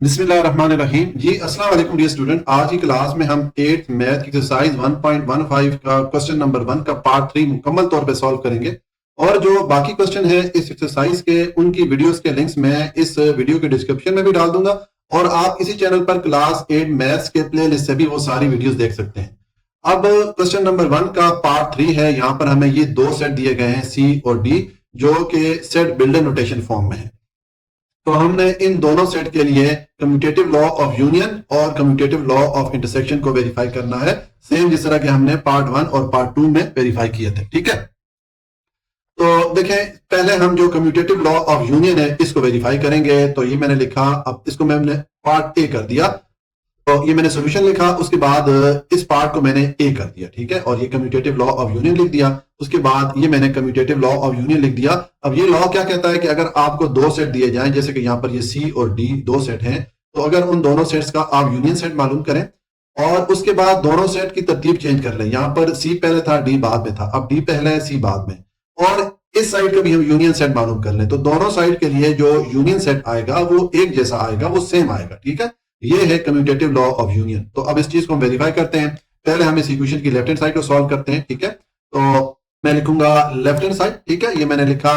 बिस्मिल्लाहिर्रहमानिर्रहीम जी। अस्सलाम वालेकुम डियर स्टूडेंट। आज की क्लास में हम 8th मैथ की एक्सरसाइज 1.15 का क्वेश्चन नंबर 1 का पार्ट 3 मुकम्मल तौर पे सॉल्व करेंगे। और जो बाकी क्वेश्चन है इस एक्सरसाइज के, उनकी वीडियोस के लिंक्स मैं इस वीडियो के डिस्क्रिप्शन में भी डाल दूंगा, और आप इसी चैनल पर क्लास 8 मैथ्स के प्लेलिस्ट से भी वो सारी वीडियोस देख सकते हैं। अब क्वेश्चन नंबर 1 का पार्ट 3 है। यहाँ पर हमें ये दो सेट दिए गए हैं, सी और डी, जो कि सेट बिल्डर नोटेशन फॉर्म में है। तो हमने इन दोनों सेट के लिए कम्यूटेटिव लॉ ऑफ यूनियन और कम्यूटेटिव लॉ ऑफ इंटरसेक्शन को वेरीफाई करना है, सेम जिस तरह के हमने पार्ट 1 और पार्ट 2 में वेरीफाई किए थे। ठीक है, तो देखें, पहले हम जो कम्यूटेटिव लॉ ऑफ यूनियन है इसको वेरीफाई करेंगे। तो ये मैंने लिखा, अब इसको मैंने पार्ट ए कर दिया, तो ये मैंने सॉल्यूशन लिखा, उसके बाद इस पार्ट को मैंने ए कर दिया। ठीक है, और ये कम्यूटेटिव लॉ ऑफ यूनियन लिख दिया, उसके बाद ये मैंने कम्यूटेटिव लॉ ऑफ यूनियन लिख दिया। अब ये लॉ क्या कहता है कि अगर आपको दो सेट दिए जाएं, जैसे कि यहाँ पर ये सी और डी दो सेट हैं, तो अगर उन दोनों सेट्स का आप यूनियन सेट मालूम करें और उसके बाद दोनों सेट की तरतीब चेंज कर लें। यहाँ पर सी पहले था, डी बाद में था, अब डी पहले है, सी बाद में, और इस साइड का भी हम यूनियन सेट मालूम कर लें, तो दोनों साइड के लिए जो यूनियन सेट आएगा वो एक जैसा आएगा, वो सेम आएगा। ठीक है, ये है कम्यूटेटिव लॉ ऑफ यूनियन। तो अब इस चीज को हम वेरीफाई करते हैं। पहले हम इस इक्वेशन की लेफ्ट हैंड साइड को सॉल्व करते हैं। ठीक है, तो मैं लिखूंगा लेफ्ट हैंड साइड। ठीक है, ये मैंने लिखा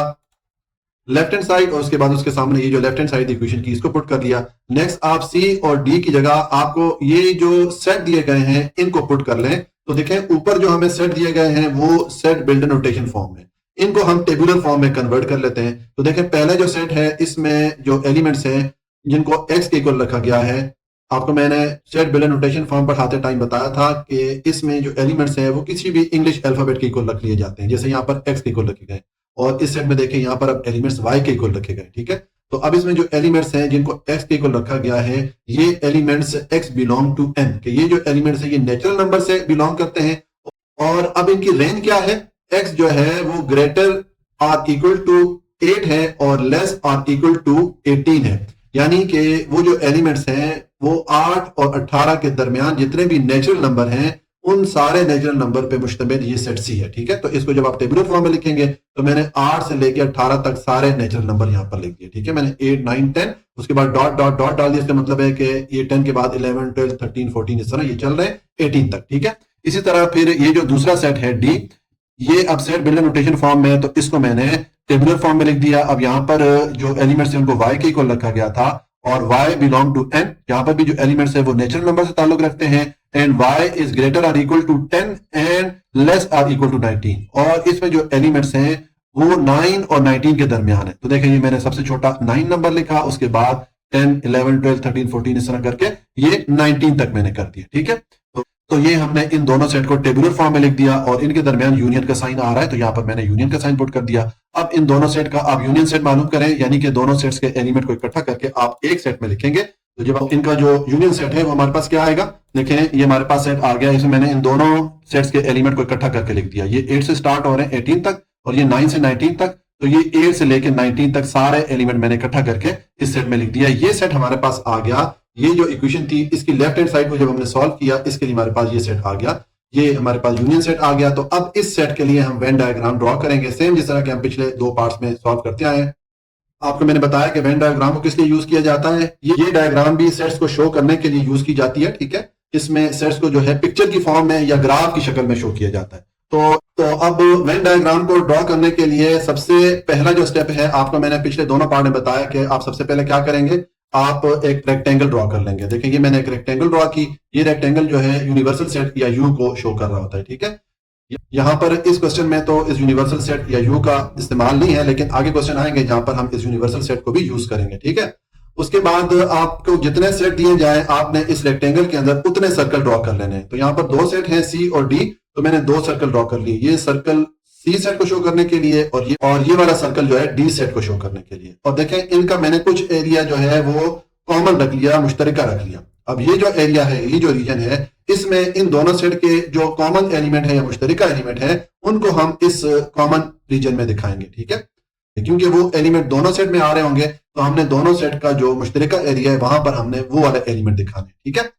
लेफ्ट हैंड साइड, और उसके बाद उसके सामने ये जो लेफ्ट हैंड साइड इक्वेशन की, इसको पुट कर दिया। नेक्स्ट आप सी और डी की जगह आपको ये जो सेट दिए गए हैं इनको पुट कर लें। तो देखें, ऊपर जो हमें सेट दिए गए हैं वो सेट बिल्डर नोटेशन फॉर्म है, इनको हम टेबुलर फॉर्म में कन्वर्ट कर लेते हैं। तो देखें, पहले जो सेट है इसमें जो एलिमेंट्स हैं जिनको एक्स के इक्वल रखा गया है, आपको मैंने सेट बिल्डर नोटेशन फॉर्म पढ़ाते टाइम बताया था कि इसमें जो एलिमेंट्स हैं वो किसी भी इंग्लिश अल्फाबेट के इक्वल रख लिए जाते हैं, जैसे यहाँ पर एक्स के इक्वल रखे गए, और इस सेट में देखें यहाँ पर अब एलिमेंट्स वाई के इक्वल रखे गए। ठीक है, तो अब इसमें जो एलिमेंट्स हैं जिनको एक्स के इक्वल रखा गया है, ये elements X belong to N, कि ये जो एलिमेंट्स है ये नेचुरल नंबर से बिलोंग करते हैं। और अब इनकी रेंज क्या है, एक्स जो है वो ग्रेटर आर इक्वल टू 8 है और लेस आर इक्वल टू 18 है, यानी कि वो जो एलिमेंट्स हैं वो 8 और 18 के दरमियान जितने भी नेचुरल नंबर हैं उन सारे नेचुरल नंबर पे मुश्तमिल ये सेट सी है। ठीक है, तो इसको जब आप टेबुलर फॉर्म में लिखेंगे तो मैंने 8 से लेकर 18 तक सारे नेचुरल नंबर यहाँ पर लिख दिए। ठीक है, मैंने 8 9 10, उसके बाद डॉट डॉट डॉट डाल दिया। इसका मतलब है कि ये 10 के बाद 11 12 13 14 इस तरह ये चल रहे हैं 18 तक। ठीक है, इसी तरह फिर ये जो दूसरा सेट है डी, ये अब सेट बिल्डर नोटेशन फॉर्म में है, तो इसको मैंने टेबुलर फॉर्म में लिख दिया। अब यहाँ पर जो एलिमेंट्स है उनको वाई के इक्वल रखा गया था, और y बिलोंग टू n, यहाँ पर भी जो एलिमेंट्स है वो नेचुरल नंबर से ताल्लुक रखते हैं, and y is greater or equal to 10 and less or equal to 19, और इसमें जो एलिमेंट्स हैं वो 9 और 19 के दरमियान है। तो देखें, ये मैंने सबसे छोटा 9 नंबर लिखा, उसके बाद 10 11 12 13 14 इस तरह करके ये 19 तक मैंने कर दिया। ठीक है, तो ये हमने इन दोनों सेट को टेबुलर फॉर्म में लिख दिया, और इनके दरमियान यूनियन का साइन आ रहा है, तो यहाँ पर मैंने यूनियन का साइन पुट कर दिया। अब इन दोनों सेट का आप यूनियन सेट मालूम करें, यानी कि दोनों सेट्स के एलिमेंट को इकट्ठा करके आप एक सेट में लिखेंगे। तो जब इनका जो यूनियन सेट है वो हमारे पास क्या आएगा, देखें ये हमारे पास सेट आ गया, इसमें मैंने इन दोनों सेट्स के एलिमेंट को इकट्ठा करके लिख दिया। ये 8 से स्टार्ट हो रहे हैं 18 तक, और ये 9 से 19 तक, तो ये 8 से लेकर 19 तक सारे एलिमेंट मैंने इकट्ठा करके इस सेट में लिख दिया। ये सेट हमारे पास आ गया। ये जो इक्वेशन थी इसकी लेफ्ट हैंड साइड को जब हमने सॉल्व किया, इसके लिए हमारे पास ये सेट आ गया, ये हमारे पास यूनियन सेट आ गया। तो अब इस सेट के लिए हम वेन डायग्राम ड्रॉ करेंगे, सेम जिस तरह के हम पिछले दो पार्ट्स में सॉल्व करते आए हैं। आपको मैंने बताया कि वेन डायग्राम को किस लिए यूज किया जाता है। ये डायग्राम भी सेट्स को शो करने के लिए यूज की जाती है। ठीक है, इसमें सेट्स को जो है पिक्चर की फॉर्म में या ग्राफ की शक्ल में शो किया जाता है। तो अब वेन डायग्राम को ड्रॉ करने के लिए सबसे पहला जो स्टेप है, आपको मैंने पिछले दोनों पार्ट में बताया कि आप सबसे पहले क्या करेंगे, आप एक रेक्टेंगल ड्रॉ कर लेंगे। देखिए, ये मैंने एक रेक्टेंगल ड्रॉ की, ये रेक्टेंगल जो है यूनिवर्सल सेट या यू को शो कर रहा होता है। ठीक है, यहाँ पर इस क्वेश्चन में तो इस यूनिवर्सल सेट या यू का इस्तेमाल नहीं है, लेकिन आगे क्वेश्चन आएंगे जहां पर हम इस यूनिवर्सल सेट को भी यूज करेंगे। ठीक है, उसके बाद आपको जितने सेट दिए जाए आपने इस रेक्टेंगल के अंदर उतने सर्कल ड्रॉ कर लेने हैं। तो यहाँ पर दो सेट हैं सी और डी, तो मैंने दो सर्कल ड्रॉ कर लिए। ये सर्कल सी सेट को शो करने के लिए, और ये वाला सर्कल जो है डी सेट को शो करने के लिए। और देखें, इनका मैंने कुछ एरिया जो है वो कॉमन रख लिया, मुश्तरका रख लिया। अब ये जो एरिया है, ये जो रीजन है, इसमें इन दोनों सेट के जो कॉमन एलिमेंट है या मुश्तरका एलिमेंट है उनको हम इस कॉमन रीजन में दिखाएंगे। ठीक है, क्योंकि वो एलिमेंट दोनों सेट में आ रहे होंगे, तो हमने दोनों सेट का जो मुश्तरका एरिया है वहां पर हमने वो वाला एलिमेंट दिखाने। ठीक है,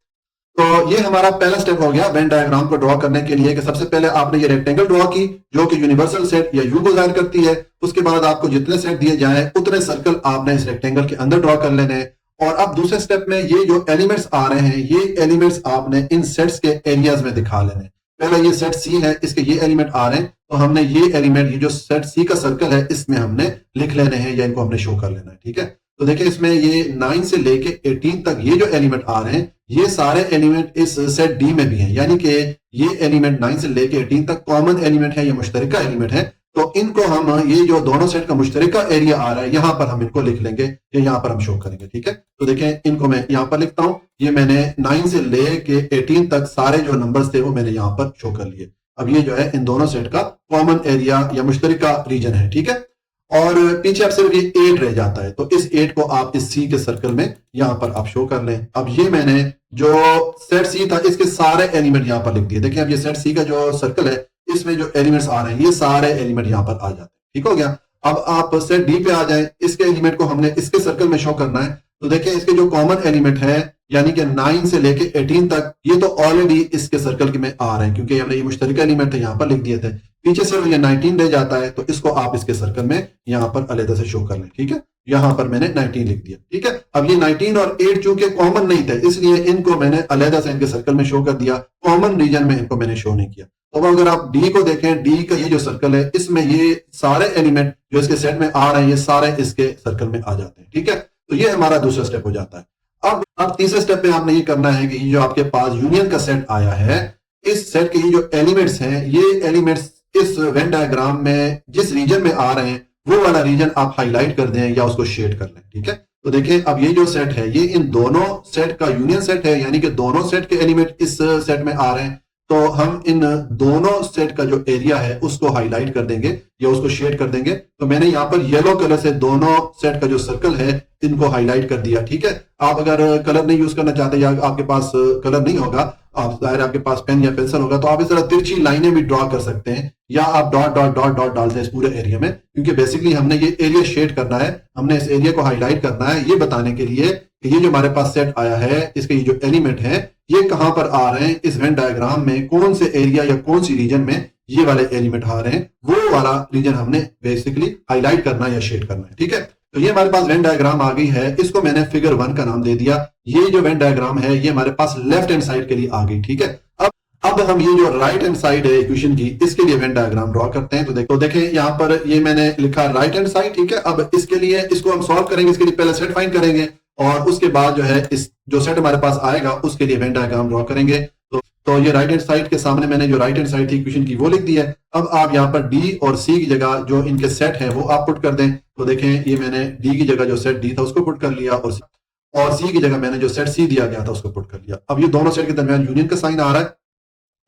तो ये हमारा पहला स्टेप हो गया वेन डायग्राम को ड्रॉ करने के लिए, कि सबसे पहले आपने ये रेक्टेंगल ड्रॉ की जो कि यूनिवर्सल सेट या यू को जाहिर करती है। उसके बाद आपको जितने सेट दिए जाए उतने सर्कल आपने इस रेक्टेंगल के अंदर ड्रॉ कर लेने, और अब दूसरे स्टेप में ये जो एलिमेंट्स आ रहे हैं, ये एलिमेंट्स आपने इन सेट्स के एरियाज में दिखा लेने। पहले ये सेट सी है, इसके ये एलिमेंट आ रहे हैं, तो हमने ये एलिमेंट, ये जो सेट सी का सर्कल है, इसमें हमने लिख लेने हैं या इनको हमने शो कर लेना है। ठीक है, तो देखिए इसमें ये 9 से लेके 18 तक ये जो एलिमेंट आ रहे हैं, ये सारे एलिमेंट इस सेट डी में भी हैं, यानी कि ये एलिमेंट 9 से लेके 18 तक कॉमन एलिमेंट है, ये मुश्तरका एलिमेंट है। तो इनको हम, ये जो दोनों सेट का मुश्तरका एरिया आ रहा है, यहां पर हम इनको लिख लेंगे, ये यहां पर हम शो करेंगे। ठीक है, तो देखें इनको मैं यहां पर लिखता हूं, ये मैंने 9 से लेके 18 तक सारे जो नंबर्स थे वो मैंने यहां पर शो कर लिए। अब ये जो है इन दोनों सेट का कॉमन एरिया या मुश्तरका रीजन है। ठीक है, और पीछे अब सिर्फ ये 8 रह जाता है, तो इस 8 को आप इस सी के सर्कल में यहां पर आप शो कर लें। अब ये मैंने जो सेट सी था, इसके सारे एलिमेंट यहां पर लिख दिए। देखिए अब ये सेट सी का जो सर्कल है, इसमें जो एलिमेंट्स आ रहे हैं, ये सारे एलिमेंट यहां पर आ जाते हैं। ठीक हो गया, अब आप सेट डी पे आ जाए, इसके एलिमेंट को हमने इसके सर्कल में शो करना है। तो देखिए इसके जो कॉमन एलिमेंट है, यानी कि 9 से लेके 18 तक, ये तो ऑलरेडी इसके सर्कल के में आ रहे हैं, क्योंकि हमने ये मुश्तरका एलिमेंट थे यहां पर लिख दिए थे। पीछे सिर्फ ये 19 रह जाता है, तो इसको आप इसके सर्कल में यहां पर अलग से शो कर लें। ठीक है, यहां पर मैंने 19 लिख दिया। ठीक है, अब ये 19 और 8 चूंकि कॉमन नहीं थे, इसलिए इनको मैंने अलग से इनके सर्कल में शो कर दिया, कॉमन रीजन में इनको मैंने शो नहीं किया। तो अगर आप डी को देखें, डी का ये जो सर्कल है, इसमें ये सारे एलिमेंट जो इसके सेट में आ रहे हैं, ये सारे इसके सर्कल में आ जाते हैं। ठीक है, तो ये हमारा दूसरा स्टेप हो जाता है। अब तीसरे स्टेप में आपने ये करना है कि ये जो आपके पास यूनियन का सेट आया है, इस सेट के ये जो एलिमेंट्स हैं, ये एलिमेंट्स इस वेन डायग्राम में जिस रीजन में आ रहे हैं, वो वाला रीजन आप हाईलाइट कर दें या उसको शेड कर लें। ठीक है, तो देखिए अब ये जो सेट है, ये इन दोनों सेट का यूनियन सेट है, यानी कि दोनों सेट के एलिमेंट इस सेट में आ रहे हैं। तो हम इन दोनों सेट का जो एरिया है उसको हाईलाइट कर देंगे या उसको शेड कर देंगे। तो मैंने यहां पर येलो कलर से दोनों सेट का जो सर्कल है इनको हाईलाइट कर दिया। ठीक है, आप अगर कलर नहीं यूज करना चाहते या आपके पास कलर नहीं होगा, आप जाहिर आपके पास पेन या पेंसिल होगा, तो आप इस तरह तिरछी लाइनें भी ड्रॉ कर सकते हैं, या आप डॉट डॉट डॉट डॉट डालते हैं इस पूरे एरिया में, क्योंकि बेसिकली हमने ये एरिया शेड करना है, हमने इस एरिया को हाईलाइट करना है, ये बताने के लिए कि ये जो हमारे पास सेट आया है, इसके ये जो एलिमेंट है, ये कहां पर आ रहे हैं, इस वेन डायग्राम में कौन से एरिया या कौन सी रीजन में ये वाले एलिमेंट आ रहे हैं, वो वाला रीजन हमने बेसिकली हाईलाइट करना या शेड करना है। ठीक है, तो ये हमारे पास वेन डायग्राम आ गई है, इसको मैंने फिगर 1 का नाम दे दिया। ये जो वेन डायग्राम है, ये हमारे पास लेफ्ट हैंड साइड के लिए आ गई। ठीक है, अब हम ये जो राइट हैंड साइड है इक्वेशन की, इसके लिए वेन डायग्राम ड्रॉ करते हैं। तो देखें यहाँ पर ये मैंने लिखा राइट हैंड साइड। ठीक है, अब इसके लिए इसको हम सॉल्व करेंगे, इसके लिए पहले सेट फाइंड करेंगे और उसके बाद जो है इस जो सेट हमारे पास आएगा उसके लिए वेन डायग्राम ड्रॉ करेंगे। तो ये राइट हैंड साइड के सामने मैंने जो राइट हैंड साइड थी इक्वेशन की वो लिख दी है। अब आप यहाँ पर डी और सी की जगह जो इनके सेट है वो आप पुट कर दें। तो देखें ये मैंने डी की जगह जो सेट डी था उसको पुट कर लिया और सी की जगह मैंने जो सेट सी दिया गया था उसको पुट कर लिया। अब ये दोनों सेट के दरमियान यूनियन का साइन आ रहा है,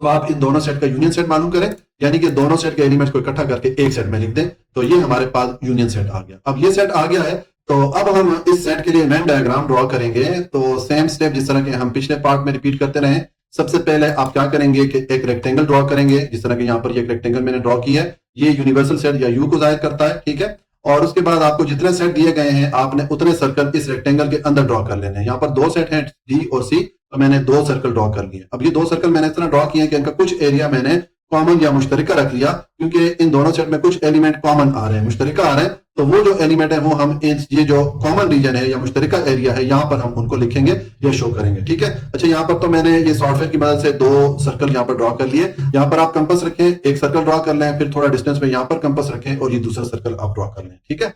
तो आप इन दोनों सेट का यूनियन सेट मालूम करें, यानी कि दोनों सेट के एलिमेंट्स को इकट्ठा करके एक सेट में लिख दें। तो ये हमारे पास यूनियन सेट आ गया। अब ये सेट आ गया है, तो अब हम इस सेट के लिए वेन डायग्राम ड्रॉ करेंगे। तो सेम स्टेप जिस तरह के हम पिछले पार्ट में रिपीट करते रहे। सबसे पहले आप क्या करेंगे कि एक रेक्टेंगल ड्रॉ करेंगे, जिस तरह के यहाँ पर एक रेक्टेंगल मैंने ड्रॉ किया है, ये यूनिवर्सल सेट या यू को जाहिर करता है। ठीक है, और उसके बाद आपको जितने सेट दिए गए हैं आपने उतने सर्कल इस रेक्टेंगल के अंदर ड्रॉ कर लेने हैं। यहाँ पर 2 सेट हैं डी और सी, तो मैंने 2 सर्कल ड्रॉ कर लिए। अब ये 2 सर्कल मैंने इस तरह ड्रॉ किए कि इनका कुछ एरिया मैंने कॉमन या मुश्तरका रख लिया, क्योंकि इन दोनों सेट में कुछ एलिमेंट कॉमन आ रहे हैं, मुश्तरका आ रहे हैं। तो वो जो एलिमेंट है वो हम ये जो कॉमन रीजन है या मुश्तरका एरिया है, यहाँ पर हम उनको लिखेंगे या शो करेंगे। ठीक है, अच्छा यहाँ पर तो मैंने ये सॉफ्टवेयर की मदद से 2 सर्कल यहाँ पर ड्रॉ कर लिए। यहाँ पर आप कंपास रखें, एक सर्कल ड्रॉ कर लें, फिर थोड़ा डिस्टेंस में यहाँ पर कंपास रखें और ये दूसरा सर्कल आप ड्रॉ कर लें। ठीक है,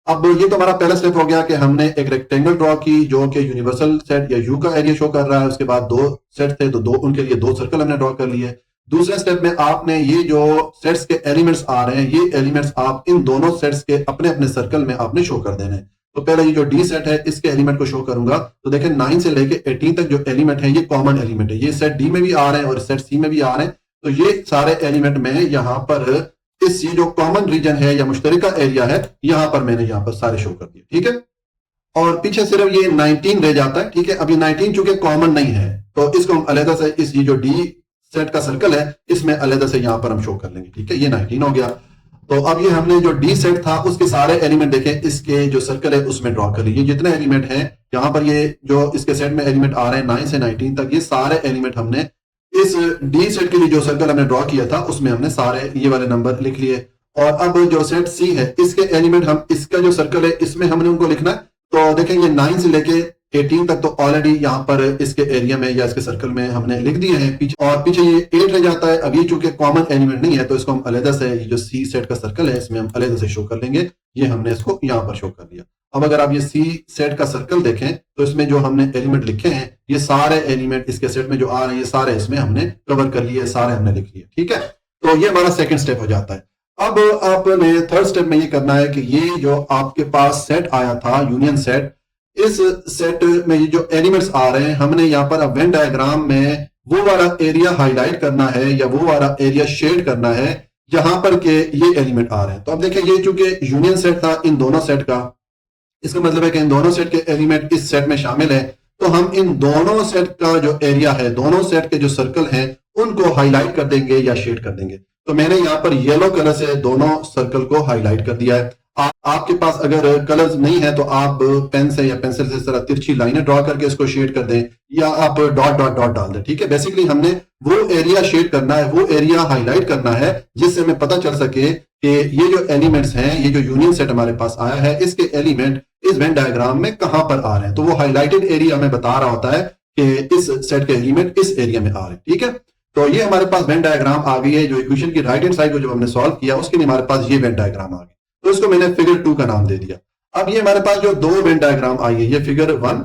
अब ये तो हमारा पहला स्टेप हो गया कि हमने एक रेक्टेंगल ड्रॉ की जो कि यूनिवर्सल सेट या यू का एरिया शो कर रहा है। उसके बाद 2 सेट थे, तो उनके लिए 2 सर्कल हमने ड्रॉ कर लिए। दूसरे स्टेप में आपने ये जो सेट्स के एलिमेंट्स आ रहे हैं, ये एलिमेंट्स आप इन दोनों सेट्स के अपने अपने सर्कल में आपने शो कर देने। तो पहले ये जो डी सेट है इसके एलिमेंट को शो करूंगा। तो देखें 9 से लेके 18 तक जो एलिमेंट है ये कॉमन एलिमेंट है, ये सेट डी में भी आ रहे हैं और सेट सी में भी आ रहे हैं। तो ये सारे एलिमेंट में यहाँ पर इस ये जो कॉमन रीजन है या मुश्तरका एरिया है, यहां पर मैंने यहां पर सारे शो कर दिए। ठीक है, और पीछे सिर्फ ये 19 रह जाता है। ठीक है, अब ये 19 चूंकि कॉमन नहीं है, तो इसको हम अलग से इस ये जो डी सेट का सर्कल है इसमें अलग से यहां पर हम शो कर लेंगे। ठीक है, ये 19 हो गया। तो अब ये हमने जो डी सेट था उसके सारे एलिमेंट देखें, इसके जो सर्कल है उसमें ड्रॉ कर लिए। जितने एलिमेंट हैं यहां पर, ये जो इसके सेट में एलिमेंट आ रहे हैं 9 से 19 तक, ये सारे एलिमेंट हमने इस डी सेट के लिए जो सर्कल हमने ड्रॉ किया था उसमें हमने सारे ये वाले नंबर लिख लिए। और अब जो सेट सी है इसके एलिमेंट हम इसका जो सर्कल है इसमें हमने उनको लिखना है। तो देखें ये 9 से लेके 18 तक तो ऑलरेडी यहाँ पर इसके एरिया में या इसके सर्कल में हमने लिख दिए हैं पीछे, और पीछे ये 8 रह जाता है। अब ये चूंकि कॉमन एलिमेंट नहीं है तो इसको हम अलग से, ये जो सी सेट का सर्कल है इसमें हम अलग से शो कर लेंगे। ये हमने इसको यहाँ पर शो कर दिया। अब अगर आप ये सी सेट का सर्कल देखें तो इसमें जो हमने एलिमेंट लिखे हैं, ये सारे एलिमेंट इसके सेट में जो आ रहे हैं, ये सारे इसमें हमने कवर कर लिए, सारे हमने लिख लिए। ठीक है, तो ये हमारा सेकंड स्टेप हो जाता है। अब आपने थर्ड स्टेप में ये करना है कि ये जो आपके पास सेट आया था यूनियन सेट, इस सेट में ये जो एलिमेंट्स आ रहे हैं, हमने यहाँ पर अब वेन डायग्राम में वो वाला एरिया हाईलाइट करना है या वो वाला एरिया शेड करना है जहां पर के ये एलिमेंट आ रहे हैं। तो अब देखिए, ये चूंकि यूनियन सेट था इन दोनों सेट का, इसका मतलब है कि इन दोनों सेट के एलिमेंट इस सेट में शामिल है। तो हम इन दोनों सेट का जो एरिया है, दोनों सेट के जो सर्कल हैं, उनको हाईलाइट कर देंगे या शेड कर देंगे। तो मैंने यहाँ पर येलो कलर से दोनों सर्कल को हाईलाइट कर दिया है। आपके पास अगर कलर्स नहीं है तो आप पेन से या पेंसिल से इस तरह तिरछी लाइनें ड्रॉ करके इसको शेड कर दें, या आप डॉट डॉट डॉट डाल दें। ठीक है, बेसिकली हमने वो एरिया शेड करना है, वो एरिया हाईलाइट करना है जिससे हमें पता चल सके कि ये जो एलिमेंट्स हैं, ये जो यूनियन सेट हमारे पास आया है, इसके एलिमेंट इस वेन डायग्राम में कहां पर आ रहे हैं। तो वो हाईलाइटेड एरिया हमें बता रहा होता है कि इस सेट के एलिमेंट इस एरिया में आ रहे हैं। ठीक है, तो ये हमारे पास वेन डायग्राम आ गई है। जो इक्वेशन की राइट हैंड साइड को जो हमने सॉल्व किया उसके लिए हमारे पास ये वेन डायग्राम आ गई, तो इसको मैंने फिगर 2 का नाम दे दिया। अब ये हमारे पास जो 2 वेन डायग्राम आई है, ये फिगर 1,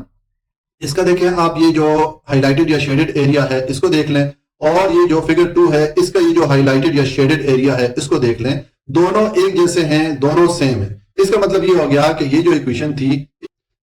इसका देखें आप, ये जो हाईलाइटेड या शेडेड एरिया है इसको देख लें, और ये जो फिगर 2 है इसका ये जो हाईलाइटेड या शेडेड एरिया है इसको देख लें। दोनों एक जैसे हैं, दोनों सेम है। इसका मतलब ये हो गया कि ये जो इक्वेशन थी,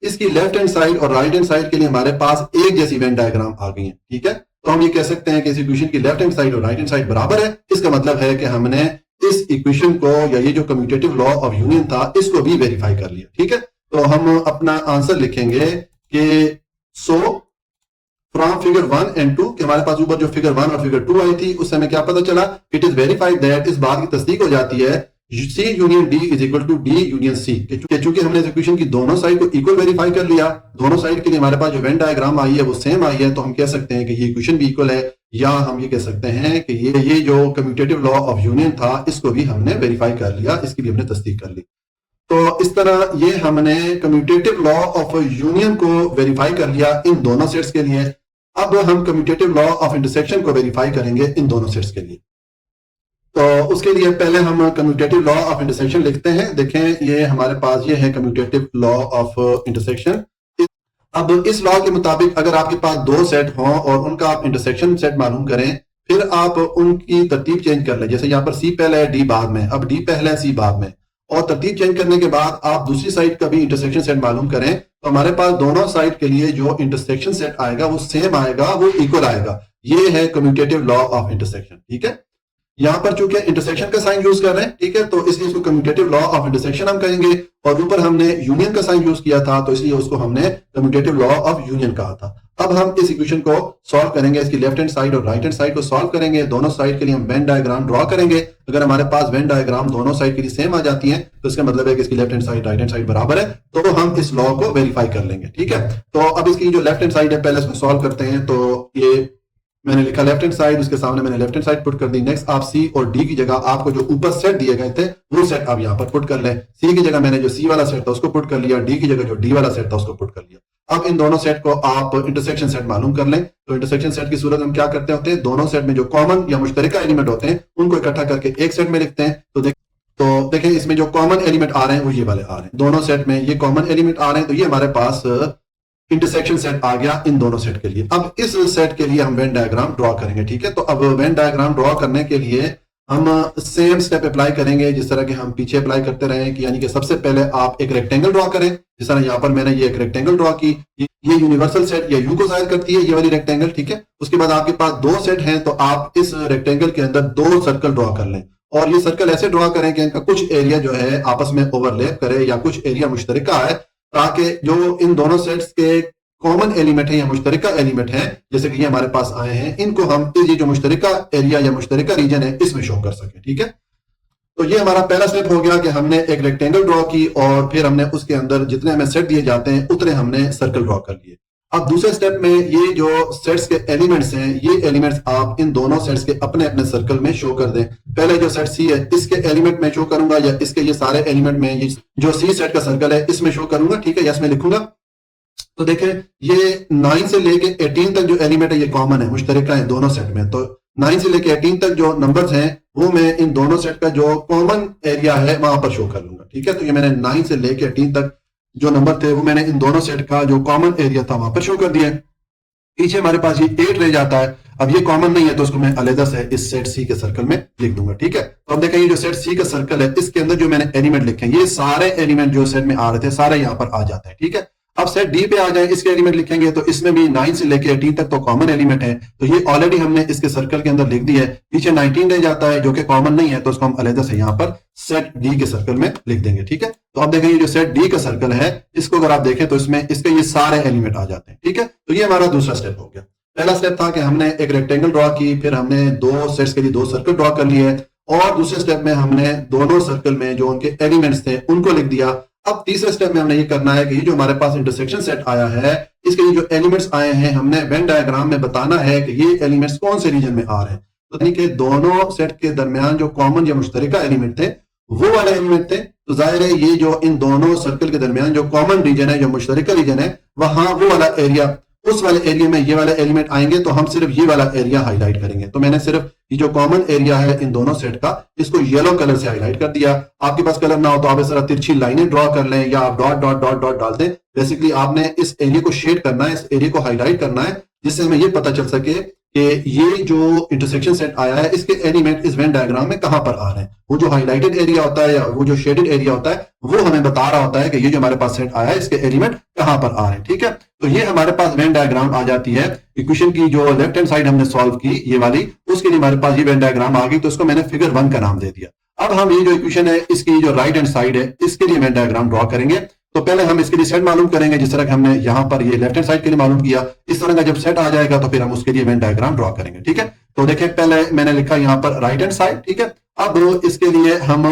इसकी लेफ्ट हैंड साइड और राइट हैंड साइड के लिए हमारे पास एक जैसी वेन डायग्राम आ गई है। ठीक है, तो हम ये कह सकते हैं कि इस इक्वेशन की लेफ्ट हैंड साइड और राइट हैंड साइड बराबर है। इसका मतलब है कि हमने इस इक्वेशन को, या ये जो कम्यूटेटिव लॉ ऑफ यूनियन था, इसको भी वेरीफाई कर लिया। ठीक है, तो हम अपना आंसर लिखेंगे कि सो फ्रॉम फिगर 1 एंड 2, कि हमारे पास ऊपर जो फिगर 1 और फिगर 2 आई थी उससे हमें क्या पता चला, इट इज वेरीफाइड दैट, इस बात की तस्दीक हो जाती है, C union D is equal to D union C. चूंकि हमने इस इक्वेशन की दोनों साइड को इक्वल वेरीफाई कर लिया, दोनों साइड के लिए हमारे पास जो वेन डायग्राम आई है वो सेम आई है, तो हम कह सकते हैं कि ये इक्वेशन भी इक्वल है, या हम ये कह सकते हैं कि ये जो कम्यूटेटिव लॉ ऑफ यूनियन था इसको भी हमने वेरीफाई कर लिया, इसकी भी हमने तस्दीक कर ली। तो इस तरह ये हमने कम्यूटेटिव लॉ ऑफ यूनियन को वेरीफाई कर लिया इन दोनों सेट्स के लिए। अब हम कम्यूटेटिव लॉ ऑफ इंटरसेक्शन को वेरीफाई करेंगे इन दोनों सेट्स के लिए। तो उसके लिए पहले हम कम्यूटेटिव लॉ ऑफ इंटरसेक्शन लिखते हैं। देखें, ये हमारे पास ये है कम्यूटेटिव लॉ ऑफ इंटरसेक्शन। अब इस लॉ के मुताबिक अगर आपके पास 2 सेट हों और उनका आप इंटरसेक्शन सेट मालूम करें, फिर आप उनकी तरतीब चेंज कर लें। जैसे यहाँ पर सी पहले है, डी बाद में, अब डी पहले है, सी बाद में, और तरतीब चेंज करने के बाद आप दूसरी साइड का भी इंटरसेक्शन सेट मालूम करें, तो हमारे पास दोनों साइड के लिए जो इंटरसेक्शन सेट आएगा वो सेम आएगा, वो इक्वल आएगा। ये है कम्यूटेटिव लॉ ऑफ इंटरसेक्शन। ठीक है, यहां पर चूंकि इंटरसेक्शन का साइन यूज कर रहे हैं, ठीक है, तो इसलिए इसको कम्यूटेटिव लॉ ऑफ इंटरसेक्शन हम कहेंगे, और ऊपर हमने यूनियन का साइन यूज किया था तो इसलिए उसको हमने कम्यूटेटिव लॉ ऑफ यूनियन कहा था। अब हम इस इक्वेशन को सॉल्व करेंगे, इसकी लेफ्ट हैंड साइड और राइट हैंड साइड को सॉल्व करेंगे। दोनों साइड के लिए हम वेन डायग्राम ड्रॉ करेंगे। अगर हमारे पास वेन डायग्राम दोनों साइड के लिए सेम आ जाती है तो इसका मतलब है कि इसकी left hand side right hand side बराबर है, तो हम इस लॉ को वेरीफाई कर लेंगे। ठीक है, तो अब इसकी जो लेफ्ट हैंड साइड है पहले इसको सॉल्व करते हैं। तो ये मैंने लिखा लेफ्ट हैंड साइड, उसके सामने मैंने लेफ्ट हैंड साइड पुट कर दी। नेक्स्ट आप सी और डी की जगह आपको जो ऊपर सेट दिए गए थे वो सेट आप यहाँ पर पुट कर लें। सी की जगह मैंने जो सी वाला सेट था उसको पुट कर लिया, डी की जगह जो डी वाला सेट था उसको पुट कर लिया। अब इन दोनों सेट को आप इंटरसेक्शन सेट मालूम कर लें। तो इंटरसेक्शन सेट की सूरत हम क्या करते होते हैं, दोनों सेट में जो कॉमन या मुश्तरका एलिमेंट होते हैं उनको इकट्ठा करके एक सेट में लिखते हैं। तो देखें, इसमें जो कॉमन एलिमेंट आ रहे हैं वो ये वाले आ रहे हैं, दोनों सेट में ये कॉमन एलिमेंट आ रहे हैं, तो ये हमारे पास इंटरसेक्शन सेट आ गया इन दोनों सेट के लिए। अब इस सेट के लिए हम वेन डायग्राम ड्रॉ करेंगे। ठीक है, तो अब वेन डायग्राम ड्रॉ करने के लिए हम सेम स्टेप अप्लाई करेंगे जिस तरह के हम पीछे अप्लाई करते रहे, कि यानी कि सबसे पहले आप एक रेक्टेंगल ड्रॉ करें। जिस तरह यहाँ पर मैंने ये एक रेक्टेंगल ड्रॉ की, ये यूनिवर्सल सेट या यू को जाहिर करती है, ये वाली रेक्टेंगल। ठीक है, उसके बाद आपके पास 2 सेट हैं, तो आप इस रेक्टेंगल के अंदर 2 सर्कल ड्रॉ कर लें, और ये सर्कल ऐसे ड्रॉ करें कि इनका कुछ एरिया जो है आपस में ओवरलैप करे या कुछ एरिया मुश्तरका है, ताकि जो इन दोनों सेट्स के कॉमन एलिमेंट है या मुश्तरका एलिमेंट है, जैसे कि ये हमारे पास आए हैं, इनको हम ये जो मुश्तरका एरिया या मुश्तरका रीजन है इसमें शो कर सके। ठीक है, तो ये हमारा पहला स्टेप हो गया कि हमने एक रेक्टेंगल ड्रॉ की और फिर हमने उसके अंदर जितने हमें सेट दिए जाते हैं उतने हमने सर्कल ड्रॉ कर लिए। अब दूसरे स्टेप में ये जो सेट्स के एलिमेंट्स हैं, ये एलिमेंट्स आप इन दोनों सेट्स के अपने अपने सर्कल में शो कर दें। पहले जो सेट सी है इसके एलिमेंट में शो करूंगा, या इसके ये सारे एलिमेंट में ये जो सी सेट का सर्कल है इसमें शो करूंगा। ठीक है, या इसमें लिखूंगा। तो देखें ये 9 से लेके 18 तक जो एलिमेंट है ये कॉमन है, मुश्तरका है दोनों सेट में। तो 9 से लेके 18 तक जो नंबर्स हैं वो मैं इन दोनों सेट का जो कॉमन एरिया है वहां पर शो कर लूंगा, ठीक है। तो ये मैंने 9 से लेके 18 तक जो नंबर थे वो मैंने इन दोनों सेट का जो कॉमन एरिया था वहां पर शो कर दिया है। पीछे हमारे पास ये 8 रह जाता है, अब ये कॉमन नहीं है तो उसको मैं अलग से इस सेट सी के सर्कल में लिख दूंगा, ठीक है। तो अब देखें ये जो सेट सी का सर्कल है इसके अंदर जो मैंने एलिमेंट लिखे हैं ये सारे एलिमेंट जो सेट में आ रहे थे सारे यहां पर आ जाते हैं, ठीक है। अब सेट डी पे आ जाए, इसके एलिमेंट लिखेंगे तो इसमें भी 9 से लेके 18 तक तो कॉमन एलिमेंट है, तो ये ऑलरेडी हमने इसके सर्कल के अंदर लिख दिया है। पीछे 19 रह जाता है जो कि कॉमन नहीं है तो उसको हम अलग से यहाँ पर सेट डी के सर्कल में लिख देंगे, ठीक है। तो अब देखें ये जो सेट डी का सर्कल है इसको अगर आप देखें तो इसमें इसके ये सारे एलिमेंट आ जाते हैं, ठीक है। तो ये हमारा दूसरा स्टेप हो गया। पहला स्टेप था कि हमने एक रेक्टेंगल ड्रॉ की, फिर हमने दो सेट्स के लिए दो सर्कल ड्रॉ कर लिए, और दूसरे स्टेप में हमने दोनों सर्कल में जो उनके एलिमेंट्स थे उनको लिख दिया। अब तीसरे स्टेप में हमने ये करना है कि ये जो हमारे पास इंटरसेक्शन सेट आया है इसके ये जो एलिमेंट्स आए हैं हमने वेन डायग्राम में बताना है कि ये एलिमेंट्स कौन से रीजन में आ रहे हैं। तो यानी कि दोनों सेट के दरमियान जो कॉमन या मुश्तरका एलिमेंट थे वो वाले एलिमेंट थे, तो जाहिर है ये जो इन दोनों सर्कल के दरमियान जो कॉमन रीजन है, जो मुश्तरका रीजन है, वहां वो वाला एरिया, उस वाले एरिया में ये वाले एलिमेंट आएंगे तो हम सिर्फ ये वाला एरिया हाईलाइट करेंगे। तो मैंने सिर्फ ये जो कॉमन एरिया है इन दोनों सेट का इसको येलो कलर से हाईलाइट कर दिया। आपके पास कलर ना हो तो आप इस तरह तिरछी लाइनें ड्रॉ कर लें या आप डॉट डॉट डॉट डॉट डाल दें। बेसिकली आपने इस एरिया को शेड करना है, इस एरिया को हाईलाइट करना है, जिससे हमें ये पता चल सके कि ये जो इंटरसेक्शन सेट आया है इसके एलिमेंट इस वेन डायग्राम में कहां पर आ रहे हैं। वो जो हाईलाइटेड एरिया होता है या वो जो शेडेड एरिया होता है वो हमें बता रहा होता है कि ये जो हमारे पास सेट आया है इसके एलिमेंट कहां पर आ रहे हैं, ठीक है। तो ये हमारे पास वेन डायग्राम आ जाती है। इक्वेशन की जो लेफ्ट हैंड साइड हमने सॉल्व की ये वाली, उसके लिए हमारे पास ये वेन डायग्राम आ गई, तो इसको मैंने फिगर 1 का नाम दे दिया। अब हम ये जो इक्वेशन है इसकी जो राइट हैंड साइड है इसके लिए वेन डायग्राम ड्रॉ करेंगे। तो पहले हम इसके लिए सेट मालूम करेंगे, जिस तरह हमने यहाँ पर ये लेफ्ट हैंड साइड के लिए मालूम किया, इस तरह का जब सेट आ जाएगा तो फिर हम उसके लिए वेन डायग्राम ड्रॉ करेंगे, ठीक है। तो देखिए पहले मैंने लिखा यहाँ पर राइट हैंड साइड, ठीक है। अब इसके लिए हम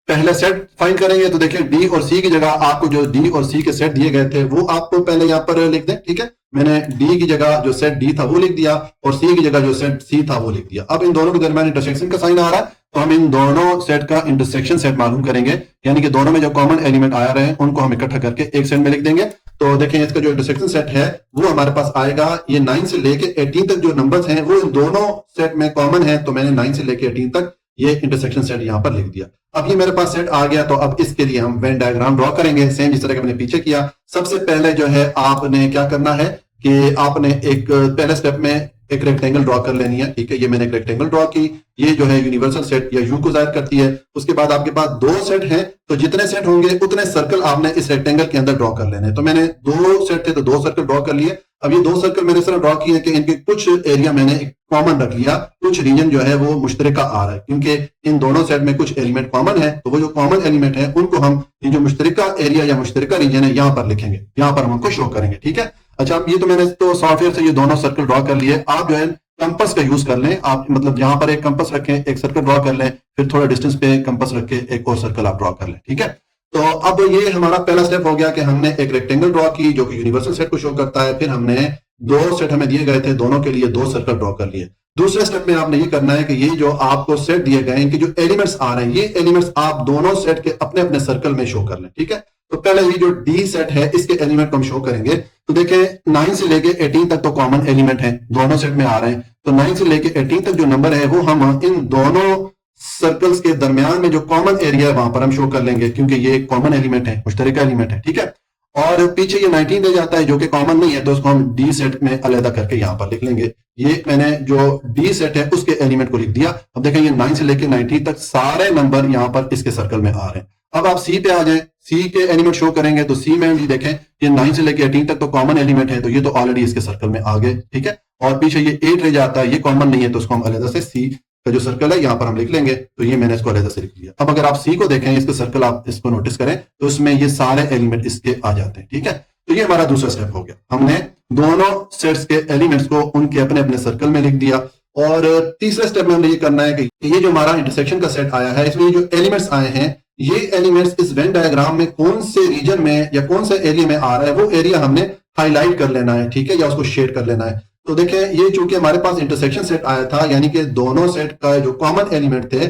पहले सेट फाइंड करेंगे। तो देखिए डी और सी की जगह आपको जो डी और सी के सेट दिए गए थे वो आपको पहले यहाँ पर लिख दें, ठीक है। मैंने डी की जगह जो सेट डी था वो लिख दिया और सी की जगह जो सेट सी था वो लिख दिया। अब इन दोनों के दरमियान इंटरसेक्शन का साइन आ रहा है तो हम इन दोनों सेट का इंटरसेक्शन सेट मालूम करेंगे, यानी कि दोनों में जो कॉमन एलिमेंट आया रहे हैं उनको हम इकट्ठा करके एक सेट में लिख देंगे। तो देखें इसका जो इंटरसेक्शन सेट है वो हमारे पास आएगा, ये 9 से लेके 18 तक जो नंबर्स हैं वो इन दोनों सेट में कॉमन है, तो मैंने 9 से लेके 18 तक ये इंटरसेक्शन सेट यहां पर लिख दिया। अब ये मेरे पास सेट आ गया, तो अब इसके लिए हम वेन डायग्राम ड्रॉ करेंगे सेम जिस तरह के हमने पीछे किया। सबसे पहले जो है आपने क्या करना है कि आपने एक पहले स्टेप में एक रेक्टेंगल ड्रॉ कर लेनी है, ठीक है। ये मैंने एक रेक्टेंगल ड्रॉ की, ये जो है यूनिवर्सल सेट या यू को जाहिर करती है। उसके बाद आपके पास दो सेट हैं, तो जितने सेट होंगे उतने सर्कल आपने इस रेक्टेंगल के अंदर ड्रॉ कर लेने। तो मैंने दो सेट थे तो दो सर्कल ड्रॉ कर लिए। अब ये दो सर्कल मैंने इस तरह ड्रॉ किए कि इनके कुछ एरिया मैंने कॉमन रख लिया, कुछ रीजन जो है वो मुश्तरका आ रहा है, क्योंकि इन दोनों सेट में कुछ एलिमेंट कॉमन है। तो वो जो कॉमन एलिमेंट है उनको हम ये जो मुश्तरका एरिया या मुश्तरका रीजन है यहाँ पर लिखेंगे, यहाँ पर हम उनको शो करेंगे, ठीक है। अच्छा, अब ये तो मैंने तो सॉफ्टवेयर से ये दोनों सर्कल ड्रॉ कर लिए। आप जो है कंपास का यूज कर लें, आप मतलब यहाँ पर एक कंपास रखें, एक सर्कल ड्रॉ कर लें, फिर थोड़ा डिस्टेंस पे कंपास रख के एक और सर्कल आप ड्रॉ कर लें, ठीक है। तो अब ये हमारा पहला स्टेप हो गया कि हमने एक रेक्टेंगल ड्रॉ की जो कि यूनिवर्सल सेट को शो करता है। फिर हमने दो सेट हमें दिए गए थे, दोनों के लिए दो सर्कल ड्रॉ कर लिए। दूसरे स्टेप में आपने ये करना है कि ये जो आपको सेट दिए गए हैं कि जो एलिमेंट्स आ रहे हैं ये एलिमेंट्स आप दोनों सेट के अपने अपने सर्कल में शो कर लें, ठीक है। तो पहले ये जो डी सेट है इसके एलिमेंट को हम शो करेंगे। तो देखें 9 से लेके 18 तक तो कॉमन एलिमेंट है, दोनों सेट में आ रहे हैं। तो 9 से लेके 18 तक जो नंबर है वो हम इन दोनों सर्कल्स के दरमियान में जो कॉमन एरिया है वहां पर हम शो कर लेंगे, क्योंकि ये एक कॉमन एलिमेंट है, मुश्तरका एलिमेंट है, ठीक है। और पीछे ये 19 रह जाता है जो कि कॉमन नहीं है, तो उसको हम डी सेट में अलग करके यहाँ पर लिख लेंगे। ये मैंने जो डी सेट है उसके एलिमेंट को लिख दिया। अब देखें ये 9 से लेके 19 तक सारे नंबर यहाँ पर इसके सर्कल में आ रहे हैं। अब आप सी पे आ जाएं, सी के एलिमेंट शो करेंगे। तो सी में भी देखें ये 9 से लेके 18 तक तो कॉमन एलिमेंट है, तो ये तो ऑलरेडी इसके सर्कल में आ गए, ठीक है। और पीछे ये 8 रह जाता है, ये कॉमन नहीं है, तो उसको हम अलग से सी का जो सर्कल है यहाँ पर हम लिख लेंगे। तो ये मैंने इसको अलग से लिख लिया। अब अगर आप सी को देखें, इसका सर्कल आप इसको नोटिस करें तो इसमें ये सारे एलिमेंट इसके आ जाते हैं, ठीक है। तो ये हमारा दूसरा स्टेप हो गया, हमने दोनों सेट्स के एलिमेंट्स को उनके अपने अपने सर्कल में लिख दिया। और तीसरे स्टेप में हमें ये करना है कि ये जो हमारा इंटरसेक्शन का सेट आया है इसमें जो एलिमेंट्स आए हैं ये एलिमेंट्स इस वेन डायग्राम में कौन से रीजन में या कौन से एरिया में आ रहा है वो एरिया हमने हाईलाइट कर लेना है, ठीक है, या उसको शेड कर लेना है। तो देखें ये चूंकि हमारे पास इंटरसेक्शन सेट आया था, यानी कि दोनों सेट का जो कॉमन एलिमेंट थे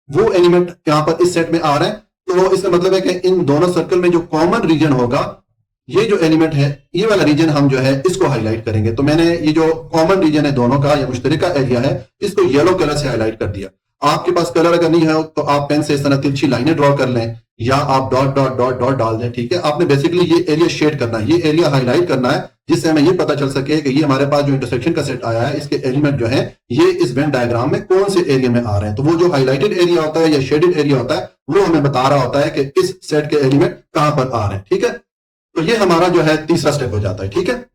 वो एलिमेंट यहाँ पर इस सेट में आ रहे हैं। तो इसका मतलब है कि इन दोनों सर्कल में जो कॉमन रीजन होगा ये जो एलिमेंट है, ये वाला रीजन हम जो है इसको हाईलाइट करेंगे। तो मैंने ये जो कॉमन रीजन है दोनों का या मुश्तरका एरिया है, इसको येलो कलर से हाईलाइट कर दिया। आपके पास कलर अगर नहीं है तो आप पेन से इस तरह तिरछी लाइनें ड्रॉ कर लें या आप डॉट डॉट डॉट डॉट डाल दें। ठीक है, आपने बेसिकली ये एरिया शेड करना है, ये एरिया हाईलाइट करना है, जिससे हमें ये पता चल सके कि ये हमारे पास जो इंटरसेक्शन का सेट आया है, इसके एलिमेंट जो है ये इस वेन डायग्राम में कौन से एरिया में आ रहे हैं। तो वो जो हाईलाइटेड एरिया होता है या शेडेड एरिया होता है, वो हमें बता रहा होता है कि इस सेट के एलिमेंट कहां पर आ रहे हैं। ठीक है, तो ये हमारा जो है तीसरा स्टेप हो जाता है। ठीक है,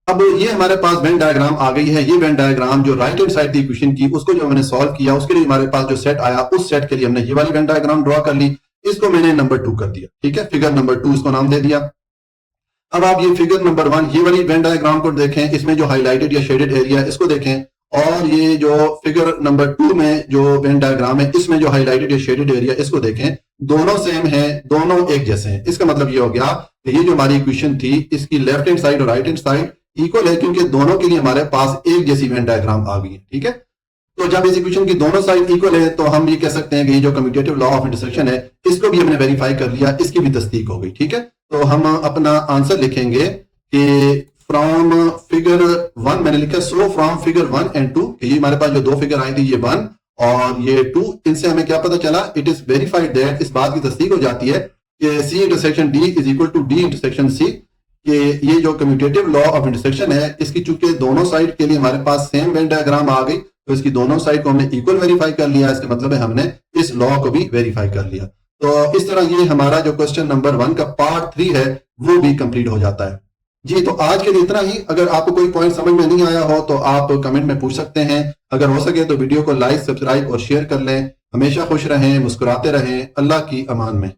अब ये हमारे पास वेन डायग्राम आ गई है। ये वेन डायग्राम जो राइट हैंड साइड थी इक्वेशन की, उसको जो हमने सॉल्व किया, उसके लिए हमारे पास जो सेट आया, उस सेट के लिए हमने ये वाली वेन डायग्राम ड्रॉ कर ली। इसको मैंने नंबर 2 कर दिया। ठीक है, फिगर नंबर 2 इसको नाम दे दिया। अब आप ये फिगर नंबर 1 ये वाली वेन डायग्राम को देखें, इसमें जो हाईलाइटेड या शेडेड एरिया इसको देखें, और ये जो फिगर नंबर 2 में जो वेन डायग्राम है, इसमें जो हाईलाइटेड या शेडेड एरिया इसको देखें, दोनों सेम है, दोनों एक जैसे हैं। इसका मतलब ये हो गया कि ये जो हमारी इक्वेशन थी, इसकी लेफ्ट हैंड साइड और राइट हैंड साइड इक्वल है, क्योंकि दोनों के लिए हमारे पास एक जैसी वेन डायग्राम आ गई है। ठीक है, तो जब इस इक्वेशन की दोनों साइड इक्वल है, तो हम ये कह सकते हैं कि ये जो कम्यूटेटिव लॉ ऑफ इंटरसेक्शन है, इसको भी हमने वेरीफाई कर लिया, इसकी भी तस्दीक हो गई। ठीक है, तो हम अपना आंसर लिखेंगे कि फ्रॉम फिगर 1 मैंने लिखा, सो फ्रॉम फिगर 1 एंड 2, ये हमारे पास जो दो फिगर आई थी, ये 1 और ये 2, इनसे हमें क्या पता चला, इट इज वेरीफाइड दैट, इस बात की तस्दीक हो जाती है कि C intersection D is equal to D intersection C, कि ये जो कम्यूटेटिव लॉ ऑफ इंटरसेक्शन है, इसकी चूंकि दोनों साइड के लिए हमारे पास सेम वेन डायग्राम आ गई, तो इसकी दोनों साइड को हमने इक्वल वेरीफाई कर लिया। इसका मतलब है हमने इस लॉ को भी वेरीफाई कर लिया। तो इस तरह ये हमारा जो क्वेश्चन नंबर 1 का पार्ट 3 है, वो भी कंप्लीट हो जाता है। जी, तो आज के लिए इतना ही। अगर आपको कोई पॉइंट समझ में नहीं आया हो तो आप कमेंट में पूछ सकते हैं। अगर हो सके तो वीडियो को लाइक, सब्सक्राइब और शेयर कर लें। हमेशा खुश रहें, मुस्कुराते रहें। अल्लाह की अमान में।